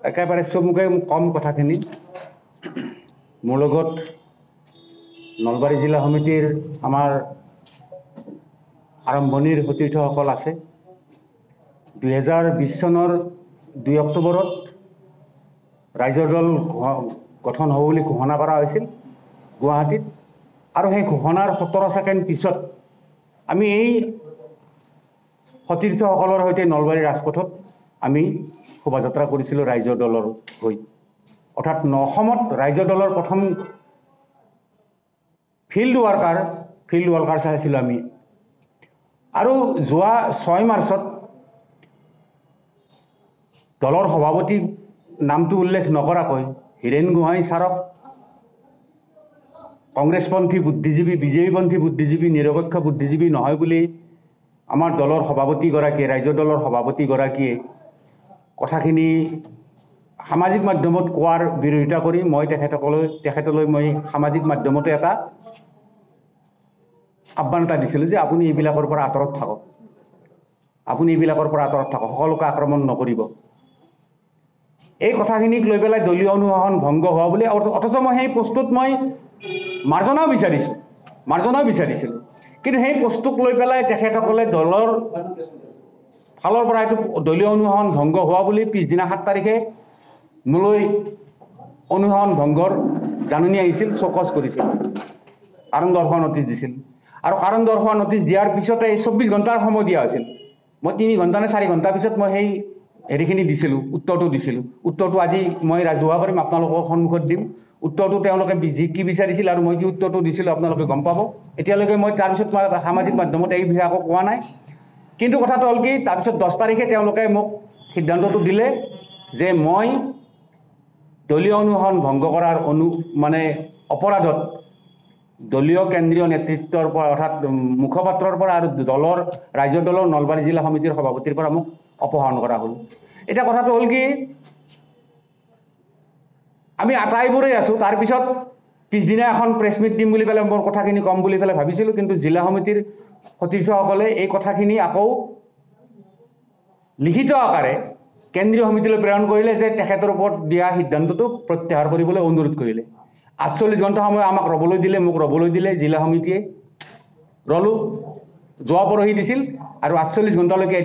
একেবাৰে চমুকে কম কথাখিনি। মোৰ লগত নলবাৰী জিলা সমিতিৰ আমাৰ আৰম্ভণিৰ সতীৰ্থসকল আছে। 2020 চনৰ 2 অক্টোবৰত ৰাইজৰ দল গঠন হ'ব বুলি ঘোষণা কৰা হৈছিল গুৱাহাটীত, আৰু সেই ঘোষণাৰ 17 ছেকেণ্ড পিছত আমি এই সতীৰ্থসকলৰ সৈতে নলবাৰী ৰাজপথত আমি শোভাযাত্ৰা কৰিছিলোঁ ৰাইজৰ দলৰ হৈ। অৰ্থাৎ অসমত ৰাইজৰ দলৰ প্ৰথম ফিল্ড ৱাৰ্কাৰ চাইছিলোঁ আমি। আৰু যোৱা 6 মাৰ্চত দলৰ সভাপতি নামটো উল্লেখ নকৰাকৈ হীৰেণ গোহাঁই ছাৰক কংগ্ৰেছপন্থী বুদ্ধিজীৱী, বিজেপিপন্থী বুদ্ধিজীৱী, নিৰপেক্ষ বুদ্ধিজীৱী নহয় বুলি আমাৰ দলৰ সভাপতিগৰাকীয়ে, ৰাইজৰ দলৰ সভাপতিগৰাকীয়ে কথাখিনি সামাজিক মাধ্যমত কোৱাৰ বিৰোধিতা কৰি মই তেখেতলৈ মই সামাজিক মাধ্যমতে এটা আহ্বান এটা দিছিলোঁ যে আপুনি এইবিলাকৰ পৰা আঁতৰত থাকক, সকলোকে আক্ৰমণ নকৰিব। এই কথাখিনিক লৈ পেলাই দলীয় অনুশাসন ভংগ হোৱা বুলি, অথচ মই সেই পোষ্টটোত মই মাৰ্জনাও বিচাৰিছিলোঁ। কিন্তু সেই পোষ্টটোক লৈ পেলাই তেখেতসকলে দলৰ ফালৰ পৰা এইটো দলীয় অনুশাসন ভংগ হোৱা বুলি পিছদিনা 7 তাৰিখে মোলৈ অনুশাসন ভংগৰ জাননী আহিছিল, চকজ কৰিছিল, কাৰণ দৰ্শোৱা নটিচ দিছিল। আৰু কাৰণ দৰ্শোৱা নটিচ দিয়াৰ পিছতে 24 ঘণ্টাৰ সময় দিয়া হৈছিল। মই 3 ঘণ্টা নে 4 ঘণ্টাৰ পিছত মই সেই হেৰিখিনি দিছিলোঁ, উত্তৰটো দিছিলোঁ। উত্তৰটো আজি মই ৰাজহুৱা কৰিম, আপোনালোকৰ সন্মুখত দিম। উত্তৰটো তেওঁলোকে কি বিচাৰিছিল আৰু মই কি উত্তৰটো দিছিলোঁ আপোনালোকে গম পাব। এতিয়ালৈকে মই তাৰপিছত মই সামাজিক মাধ্যমত এই বিষয়ে একো কোৱা নাই। কিন্তু কথাটো হ'ল কি, তাৰপিছত 10 তাৰিখে তেওঁলোকে মোক সিদ্ধান্তটো দিলে যে মই দলীয় অনুশাসন ভংগ কৰাৰ অপৰাধত দলীয় কেন্দ্ৰীয় নেতৃত্বৰ পৰা, অৰ্থাৎ মুখপাত্ৰৰ পৰা আৰু ৰাইজৰ দলৰ নলবাৰী জিলা সমিতিৰ সভাপতিৰ পৰা মোক অপসাৰণ কৰা হ'ল। এতিয়া কথাটো হ'ল কি, আমি আটাইবোৰেই আছোঁ। তাৰপিছত পিছদিনা এখন প্ৰেছ মিট দিম বুলি পেলাই মোৰ কথাখিনি ক'ম বুলি পেলাই ভাবিছিলোঁ, কিন্তু জিলা সমিতিৰ সতীৰ্থসকলে এই কথাখিনি আকৌ লিখিত আকাৰে কেন্দ্ৰীয় সমিতিলৈ প্ৰেৰণ কৰিলে যে তেখেতৰ ওপৰত দিয়া সিদ্ধান্তটো প্ৰত্যাহাৰ কৰিবলৈ অনুৰোধ কৰিলে। 48 ঘণ্টা সময় আমাক ৰ'বলৈ দিলে, মোক ৰ'বলৈ দিলে জিলা সমিতিয়ে। ৰ'লোঁ, যোৱা পৰহি দিছিল, আৰু 48 ঘণ্টালৈকে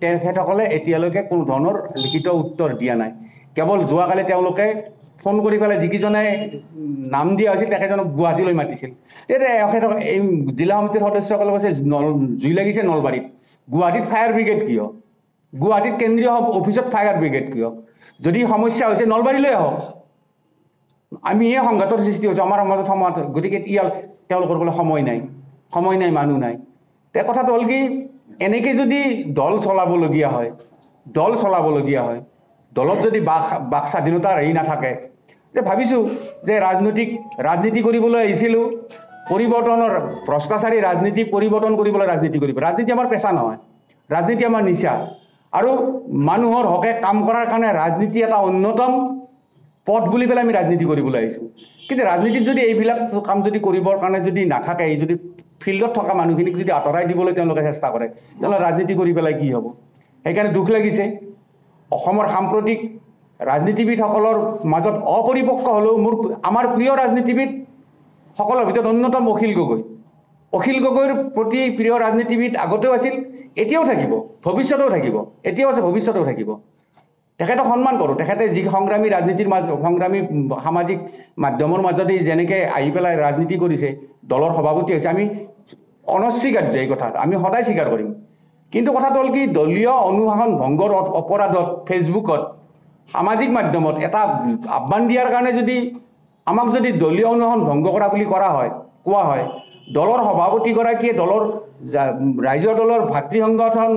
তেখেতসকলে এতিয়ালৈকে কোনো ধৰণৰ লিখিত উত্তৰ দিয়া নাই। কেৱল যোৱাকালি তেওঁলোকে ফোন কৰি পেলাই যিকেইজনে নাম দিয়া হৈছিল তেখেতজনক গুৱাহাটীলৈ মাতিছিল। এই জিলা সমিতিৰ সদস্যসকলে কৈছে জুই লাগিছে নলবাৰীত, গুৱাহাটীত ফায়াৰ ব্ৰিগেড কিয়? গুৱাহাটীত কেন্দ্ৰীয় অফিচত ফায়াৰ ব্ৰিগেড কিয়? যদি সমস্যা হৈছে নলবাৰীলৈ আহক। আমিহে সংঘাতৰ সৃষ্টি হৈছোঁ আমাৰ সমাজত, গতিকে তেওঁলোকৰ বোলে সময় নাই, মানুহ নাই। কথাটো হ'ল কি, এনেকৈ যদি দল চলাবলগীয়া হয়, দলত যদি বাক স্বাধীনতাৰ হেৰি নাথাকে, যে ভাবিছোঁ যে ৰাজনীতি কৰিবলৈ আহিছিলোঁ, ভ্ৰষ্টাচাৰী ৰাজনীতি পৰিৱৰ্তন কৰিবলৈ ৰাজনীতি কৰিব। ৰাজনীতি আমাৰ পেচা নহয়, ৰাজনীতি আমাৰ নিচা। আৰু মানুহৰ হকে কাম কৰাৰ কাৰণে ৰাজনীতি এটা অন্যতম পথ বুলি পেলাই আমি ৰাজনীতি কৰিবলৈ আহিছোঁ। কিন্তু ৰাজনীতিত যদি এইবিলাক কাম যদি কৰিবৰ কাৰণে যদি নাথাকে, যদি ফিল্ডত থকা মানুহখিনিক যদি আঁতৰাই দিবলৈ তেওঁলোকে চেষ্টা কৰে, তেনেহ'লে ৰাজনীতি কৰি পেলাই কি হ'ব? সেইকাৰণে দুখ লাগিছে। অসমৰ সাম্প্ৰতিক ৰাজনীতিবিদসকলৰ মাজত অপৰিপক্ক হ'লেও আমাৰ প্ৰিয় ৰাজনীতিবিদ সকলৰ ভিতৰত অন্যতম অখিল গগৈ। অখিল গগৈৰ প্ৰতি প্ৰিয় ৰাজনীতিবিদ আগতেও আছিল, এতিয়াও থাকিব, ভৱিষ্যতেও থাকিব, এতিয়াও আছে, ভৱিষ্যতেও থাকিব। তেখেতক সন্মান কৰোঁ। তেখেতে যি সংগ্ৰামী সামাজিক মাধ্যমৰ মাজেদি যেনেকৈ আহি পেলাই ৰাজনীতি কৰিছে, দলৰ সভাপতি হৈছে, আমি অনস্বীকাৰ্য এই কথা, আমি সদায় স্বীকাৰ কৰিম। কিন্তু কথাটো হ'ল কি, দলীয় অনুশাসন ভংগৰ অপৰাধত ফেচবুকত, সামাজিক মাধ্যমত এটা আহ্বান দিয়াৰ কাৰণে আমাক যদি দলীয় অনুশাসন ভংগ কৰা বুলি কোৱা হয়, দলৰ সভাপতিগৰাকীয়ে, ৰাইজৰ দলৰ ভাতৃ সংগঠন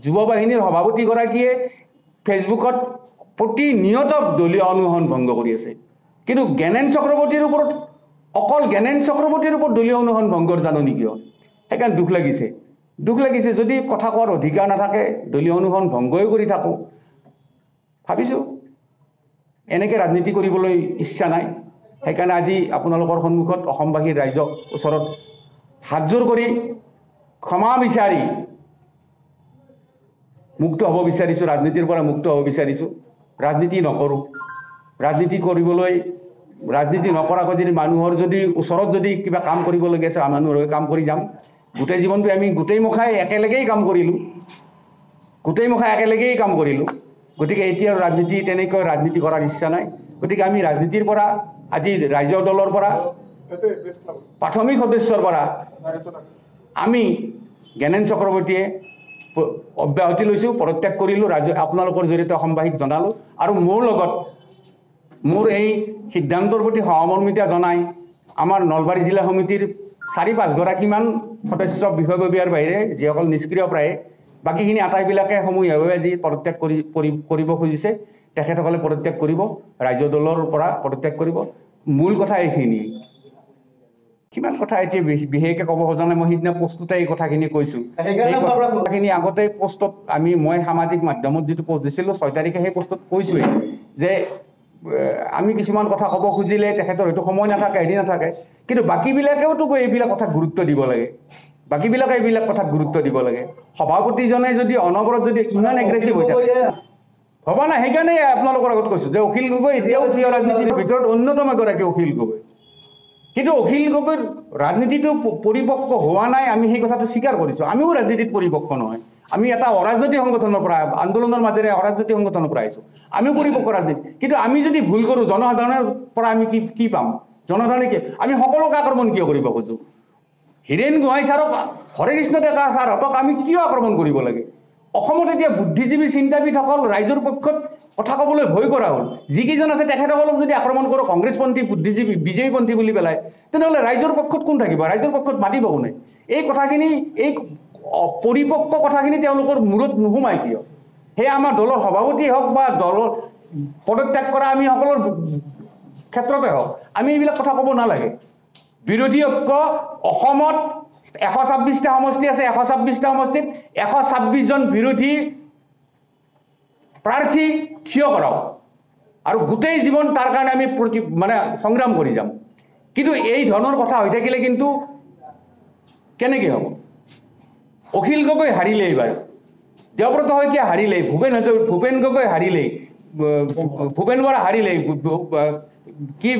যুৱ বাহিনীৰ সভাপতিগৰাকীয়ে ফেচবুকত প্ৰতিনিয়ত দলীয় অনুশাসন ভংগ কৰি আছে। কিন্তু জ্ঞানেন চক্ৰৱৰ্তীৰ ওপৰত দলীয় অনুশাসন ভংগৰ জাননী কিয়? সেইকাৰণে দুখ লাগিছে। যদি কথা কোৱাৰ অধিকাৰ নাথাকে, দলীয় অনুশাসন ভংগই কৰি থাকোঁ, ভাবিছোঁ এনেকৈ ৰাজনীতি কৰিবলৈ ইচ্ছা নাই। সেইকাৰণে আজি আপোনালোকৰ সন্মুখত অসমবাসীৰ ৰাইজৰ ওচৰত হাতযোৰ কৰি ক্ষমা বিচাৰি মুক্ত হ'ব বিচাৰিছোঁ, ৰাজনীতিৰ পৰা মুক্ত হ'ব বিচাৰিছোঁ। ৰাজনীতি নকৰোঁ। ৰাজনীতি নকৰাকৈ যদি মানুহৰ যদি ওচৰত যদি কিবা কাম কৰিবলগীয়া আছে মানুহৰ হৈ কাম কৰি যাম। গোটেই জীৱনটো আমি গোটেই মুখাই একেলগেই কাম কৰিলোঁ। গতিকে এতিয়া ৰাজনীতি তেনেকৈ ৰাজনীতি কৰাৰ ইচ্ছা নাই। গতিকে আমি ৰাজনীতিৰ পৰা আজি ৰাইজৰ দলৰ পৰা প্ৰাথমিক সদস্যৰ পৰা আমি জ্ঞানেন চক্ৰৱৰ্তীয়ে অব্যাহতি লৈছোঁ, পদত্যাগ কৰিলোঁ, আপোনালোকৰ জৰিয়তে অসমবাসীক জনালোঁ। আৰু মোৰ লগত মোৰ এই সিদ্ধান্তৰ প্ৰতি সহমৰ্মিতা জনাই আমাৰ নলবাৰী জিলা সমিতিৰ 4-5 গৰাকীমান সদস্য বিষয়ববীয়াৰ বাহিৰে যিসকল নিষ্ক্ৰিয় প্ৰায়ে বাকীখিনি আটাইবিলাকে সমূহীয়াভাৱে আজি পদত্যাগ কৰিব খুজিছে। তেখেতসকলে পদত্যাগ কৰিব, ৰাইজৰ দলৰ পৰা পদত্যাগ কৰিব। মূল কথা এইখিনি। কিমান কথা এতিয়া বিশেষকৈ ক'ব খোজা নাই। মই সিদিনা পোষ্টতে এই কথাখিনি কৈছোঁ। কথাখিনি আগতে পোষ্টত মই সামাজিক মাধ্যমত যিটো পোষ্ট দিছিলোঁ 6 তাৰিখে সেই পোষ্টত কৈছোঁৱেই যে আমি কিছুমান কথা ক'ব খুজিলে তেখেতৰ হয়তো সময় নাথাকে, হেৰি নাথাকে, কিন্তু বাকীবিলাকেওতো এইবিলাক কথাত গুৰুত্ব দিব লাগে। সভাপতিজনে যদি অনবৰত যদি ইমান এগ্ৰেছিভ হৈ থাকে ভবা নাই। সেইকাৰণে আপোনালোকৰ আগত কৈছোঁ যে অখিল গগৈ এতিয়াও প্ৰিয় ৰাজনীতিৰ ভিতৰত অন্যতম এগৰাকী অখিল গগৈ। কিন্তু অখিল গগৈৰ ৰাজনীতিটো পৰিপক্ক হোৱা নাই, আমি সেই কথাটো স্বীকাৰ কৰিছোঁ। আমিও ৰাজনীতিত পৰিপক্ক নহয়। আমি এটা অৰাজনৈতিক সংগঠনৰ পৰা, আন্দোলনৰ মাজেৰে অৰাজনৈতিক সংগঠনৰ পৰা আহিছোঁ। আমিও পৰিপক্ক ৰাজনীতি। কিন্তু আমি যদি ভুল কৰোঁ, জনসাধাৰণৰ পৰা আমি কি পাম? জনসাধাৰণে কি আমি সকলোকে আক্ৰমণ কিয় কৰিব খোজোঁ? হীৰেণ গোহাঁই ছাৰক, হৰে কৃষ্ণ ডেকা ছাৰহঁতক আমি কিয় আক্ৰমণ কৰিব লাগে? অসমত এতিয়া বুদ্ধিজীৱী চিন্তাবিদসকল ৰাইজৰ পক্ষত কথা ক'বলৈ ভয় কৰা হ'ল। যিকেইজন আছে তেখেতসকলক যদি আক্ৰমণ কৰোঁ কংগ্ৰেছপন্থী বুদ্ধিজীৱী বিজেপিপন্থী বুলি পেলাই, তেনেহ'লে ৰাইজৰ পক্ষত কোন থাকিব? ৰাইজৰ পক্ষত মাতিব কোনে? এই কথাখিনি, এই পৰিপক্ক কথাখিনি তেওঁলোকৰ মূৰত নোসোমাই কিয়? সেয়া আমাৰ দলৰ সভাপতিয়ে হওক বা দলৰ পদত্যাগ কৰা আমি সকলৰ ক্ষেত্ৰতে হওক, আমি এইবিলাক কথা ক'ব নালাগে। বিৰোধী ঐক্য অসমত 126টা সমষ্টি আছে। 126টা সমষ্টিত 126জন বিৰোধী প্ৰাৰ্থী থিয় কৰাওক আৰু গোটেই জীৱন তাৰ কাৰণে আমি সংগ্ৰাম কৰি যাম। কিন্তু এই ধৰণৰ কথা হৈ থাকিলে কিন্তু কেনেকৈ হ'ব? অখিল গগৈ হাৰিলে, এইবাৰ দেৱব্ৰত শইকীয়া হাৰিলে, ভূপেন গগৈ হাৰিলে, ভূপেন বৰা হাৰিলে, কি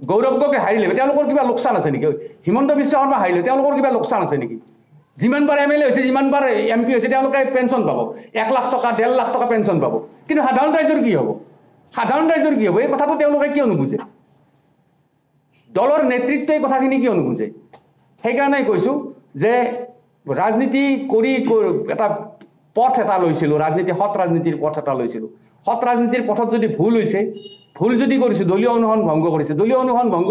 গৌৰৱ গগৈ হাৰিলে, তেওঁলোকৰ কিবা লোকচান আছে নেকি? হিমন্ত বিশ্ব শৰ্মা হাৰিলে, তেওঁলোকৰ কিবা লোকচান আছে নেকি? যিমানবাৰ MLA হৈছে, যিমানবাৰ MP হৈছে, তেওঁলোকে পেঞ্চন পাব, 1 লাখ টকা 1.5 লাখ টকা পেঞ্চন পাব। কিন্তু সাধাৰণ ৰাইজৰ কি হ'ব? এই কথাটো তেওঁলোকে কিয় নুবুজে? দলৰ নেতৃত্বই কথাখিনি কিয় নুবুজে? সেইকাৰণেই কৈছোঁ যে ৰাজনীতি কৰি এটা পথ এটা লৈছিলোঁ, সৎ ৰাজনীতিৰ পথ এটা লৈছিলোঁ। সৎ ৰাজনীতিৰ পথত যদি ভুল হৈছে, ভুল যদি কৰিছোঁ, দলীয় অনুসৰণ ভংগ কৰিছে, দলীয় অনুসৰণ ভংগ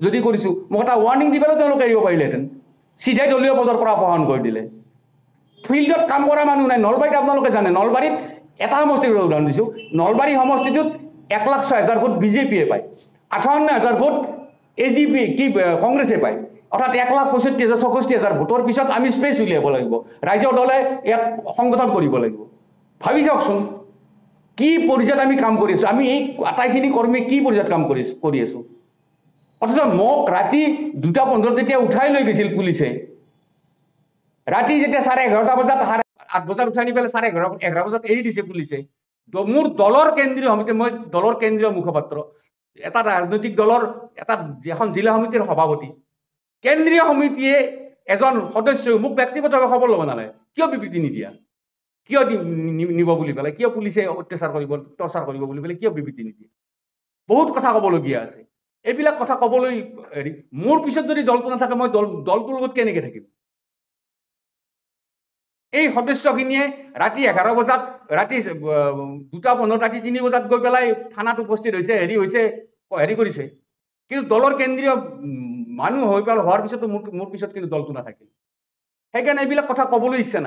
যদি কৰিছোঁ, মোক এটা ৱাৰ্ণিং দি পেলাই তেওঁলোকে এৰিব পাৰিলেহেঁতেন। চিধাই দলীয় পদৰ পৰা অপসাৰণ কৰি দিলে। ফিল্ডত কাম কৰা মানুহ নাই। নলবাৰীত আপোনালোকে জানে, নলবাৰীত এটা সমষ্টিৰ উদাহৰণ দিছোঁ, নলবাৰী সমষ্টিটোত 1,06,000 ভোট বিজেপিয়ে পায়, 58,000 ভোট AGP কংগ্ৰেছে পায়। অৰ্থাৎ 1,65,000 ভোটৰ পিছত আমি স্পেচ উলিয়াব লাগিব। ৰাইজৰ দলে ইয়াক সংগঠন কৰিব লাগিব। ভাবি চাওকচোন কি পৰ্যায়ত আমি কাম কৰি আছোঁ। আমি এই আটাইখিনি কৰ্মী কি পৰ্যায়ত কাম কৰি আছোঁ। অথচ মোক ৰাতি 2:15 যেতিয়া উঠাই লৈ গৈছিল পুলিচে, ৰাতি যেতিয়া 11:30 বজাত 8 বজাত উঠাই নি পেলাই 11:30 বজাত এৰি দিছে পুলিচে। মোৰ দলৰ কেন্দ্ৰীয় সমিতি, মই দলৰ কেন্দ্ৰীয় মুখপাত্ৰ, এটা ৰাজনৈতিক দলৰ এখন জিলা সমিতিৰ সভাপতি, কেন্দ্ৰীয় সমিতিয়ে এজন সদস্যই মোক ব্যক্তিগতভাৱে খবৰ ল'ব নালাগে। কিয় বিবৃতি নিদিয়া? কিয় নিব বুলি পেলাই? কিয় পুলিচে অত্যাচাৰ কৰিব, টৰ্চাৰ কৰিব বুলি পেলাই কিয় বিবৃতি নিদিয়ে? বহুত কথা ক'বলগীয়া আছে। এইবিলাক কথা ক'বলৈ মোৰ পিছত যদি দলটো নাথাকে, মই দলটোৰ লগত কেনেকৈ থাকিম? এই সদস্যখিনিয়ে ৰাতি 11 বজাত, ৰাতি 2:15, ৰাতি 3 বজাত গৈ পেলাই থানাত উপস্থিত হৈছে, হেৰি কৰিছে। কিন্তু দলৰ কেন্দ্ৰীয় মানুহ হোৱাৰ পিছতো মোৰ পিছত কিন্তু দলটো নাথাকিল। সেইকাৰণে এইবিলাক কথা ক'বলৈ ইচ্ছা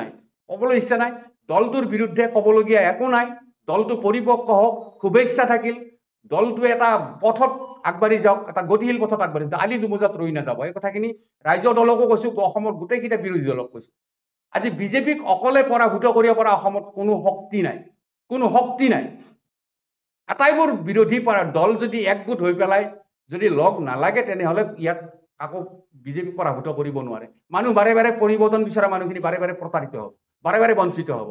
নাই। দলটোৰ বিৰুদ্ধে ক'বলগীয়া একো নাই। দলটো পৰিপক্ক হওক, শুভেচ্ছা থাকিল। দলটোৱে এটা পথত আগবাঢ়ি যাওক, এটা গতিশীল পথত আগবাঢ়ি যাওক, আলি দুমোজাত ৰৈ নাযাব। এই কথাখিনি ৰাইজৰ দলকো কৈছোঁ, অসমৰ গোটেইকেইটা বিৰোধী দলক কৈছোঁ। আজি বিজেপিক অকলে পৰাভূত কৰিব পৰা অসমত কোনো শক্তি নাই। আটাইবোৰ বিৰোধী দল যদি একগোট হৈ পেলাই যদি লগ নালাগে, তেনেহ'লে ইয়াত আকৌ বিজেপি পৰাভূত কৰিব নোৱাৰে। মানুহ বাৰে বাৰে পৰিৱৰ্তন বিচৰা মানুহখিনি বাৰে বাৰে প্ৰতাৰিত হ'ব, বাৰে বাৰে বঞ্চিত হ'ব।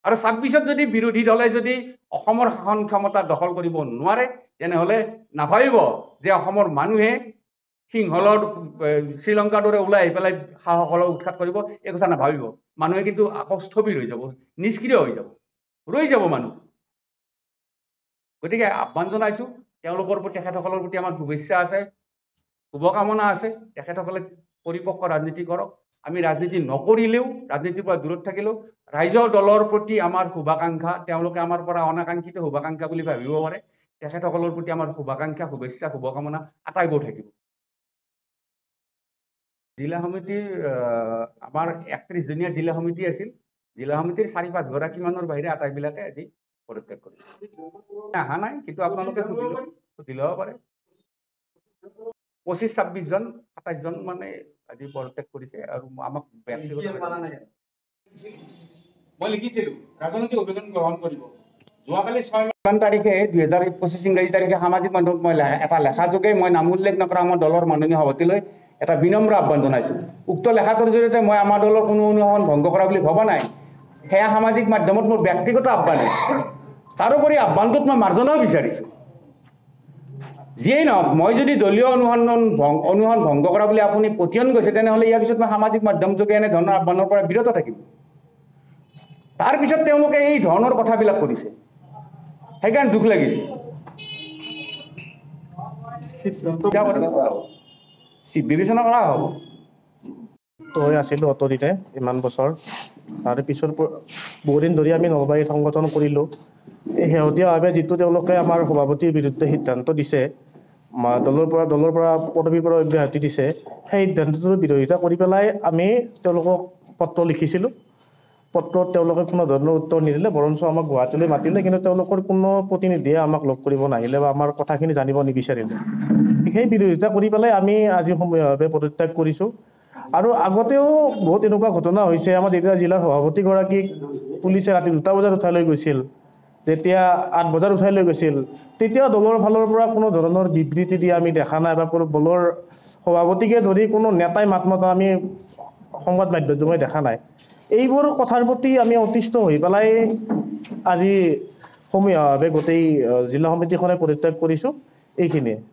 আৰু ২৬ত যদি বিৰোধী দলে যদি অসমৰ শাসন ক্ষমতা দখল কৰিব নোৱাৰে তেনেহ'লে নাভাবিব যে অসমৰ মানুহে সিংহলৰ শ্ৰীলংকাৰ দৰে ওলাই আহি পেলাই শাসকসকলক উৎখাত কৰিব, এই কথা নাভাবিব। মানুহে কিন্তু আকৌ স্থবিৰ হৈ যাব, নিষ্ক্ৰিয় হৈ যাব, ৰৈ যাব মানুহ। গতিকে আহ্বান জনাইছোঁ, তেওঁলোকৰ প্ৰতি, তেখেতসকলৰ প্ৰতি আমাৰ শুভেচ্ছা আছে, শুভকামনা আছে। তেখেতসকলে পৰিপক্ক ৰাজনীতি কৰক। আমি ৰাজনীতি নকৰিলেও, ৰাজনীতিৰ পৰা দূৰত থাকিলেও ৰাইজৰ দলৰ প্ৰতি আমাৰ শুভাকাংক্ষা, তেওঁলোকে আমাৰ পৰা অনাকাংক্ষিত শুভাকাংক্ষা বুলি ভাবিব পাৰে। তেখেতসকলৰ প্ৰতি আমাৰ শুভাকাংক্ষা, শুভেচ্ছা, শুভকামনা আটাইবোৰ থাকিব। জিলা সমিতিৰ আমাৰ ৩১জনীয়া জিলা সমিতি আছিল। জিলা সমিতিৰ ৪-৫ গৰাকীমানৰ বাহিৰে আটাইবিলাকে আজি পদত্যাগ কৰিছে। অহা নাই, কিন্তু আপোনালোকে সুধি ল'ব পাৰে। ২৫-২৬ জন, ২৭ জন মানে আজি পদত্যাগ কৰিছে। আৰু আমাক ব্যক্তিগত মই লিখিছিলোঁ ৰাজনৈতিক অভিযান গ্ৰহণ কৰিব। যোৱাকালি ৬ তাৰিখে ২০২৫ ইংৰাজী তাৰিখে সামাজিক মাধ্যমত মই এটা লেখাযোগে মই নাম উল্লেখ নকৰা আমাৰ দলৰ মাননীয় সভাপতিলৈ এটা বিনম্ৰ আহ্বান জনাইছোঁ। উক্ত লেখাটোৰ জৰিয়তে মই আমাৰ দলৰ কোনো অনুশাসন ভংগ কৰা বুলি ভবা নাই। সেয়া সামাজিক মাধ্যমত মোৰ ব্যক্তিগত আহ্বানে। তাৰোপৰি আহ্বানটোত মই মাৰ্জনাও বিচাৰিছোঁ। যিয়েই নহওক, মই যদি দলীয় অনুশাসন ভংগ কৰা বুলি আপুনি পতিয়ন গৈছে, তেনেহ'লে ইয়াৰ পিছত মই সামাজিক মাধ্যম যোগে এনেধৰণৰ আহ্বানৰ পৰা বিৰত থাকিম। তাৰপিছত তেওঁলোকে এই ধৰণৰ কথাবিলাক কৰিছে, সেইকাৰণে দুখ লাগিছে। বিবেচনা কৰা হ'ব। তই আছিলোঁ অতদিনে ইমান বছৰ, তাৰপিছৰ বহুদিন ধৰি আমি নলবাৰীত সংগঠন কৰিলোঁ। এই শেহতীয়াভাৱে যিটো তেওঁলোকে আমাৰ সভাপতিৰ বিৰুদ্ধে সিদ্ধান্ত দিছে, দলৰ পৰা পদবীৰ পৰা অব্যাহতি দিছে, সেই সিদ্ধান্তটোৰ বিৰোধিতা কৰি পেলাই আমি তেওঁলোকক পত্ৰ লিখিছিলোঁ। পত্ৰত তেওঁলোকে কোনো ধৰণৰ উত্তৰ নিদিলে, বৰঞ্চ আমাক গুৱাহাটীলৈ মাতিলে, কিন্তু তেওঁলোকৰ কোনো প্ৰতিনিধিয়ে আমাক লগ কৰিব নাহিলে বা আমাৰ কথাখিনি জানিব নিবিচাৰিলে। সেই বিৰোধিতা কৰি পেলাই আমি আজি সমূহীয়াভাৱে পদত্যাগ কৰিছোঁ। আৰু আগতেও বহুত এনেকুৱা ঘটনা হৈছে। আমাৰ যেতিয়া জিলাৰ সভাপতিগৰাকীক পুলিচে ৰাতি ২টা বজাত উঠাই লৈ গৈছিল, যেতিয়া ৮ বজাত উঠাই লৈ গৈছিল, তেতিয়াও দলৰ ফালৰ পৰা কোনো ধৰণৰ বিবৃতি দিয়া আমি দেখা নাই, বা কোনো দলৰ সভাপতিকে ধৰি কোনো নেতাই মাত মতা আমি সংবাদ মাধ্যমে দেখা নাই। এইবোৰ কথাৰ প্ৰতি আমি অতিষ্ঠ হৈ পেলাই আজি সমূহীয়াভাৱে গোটেই জিলা সমিতিখনে পদত্যাগ কৰিছোঁ। এইখিনিয়ে।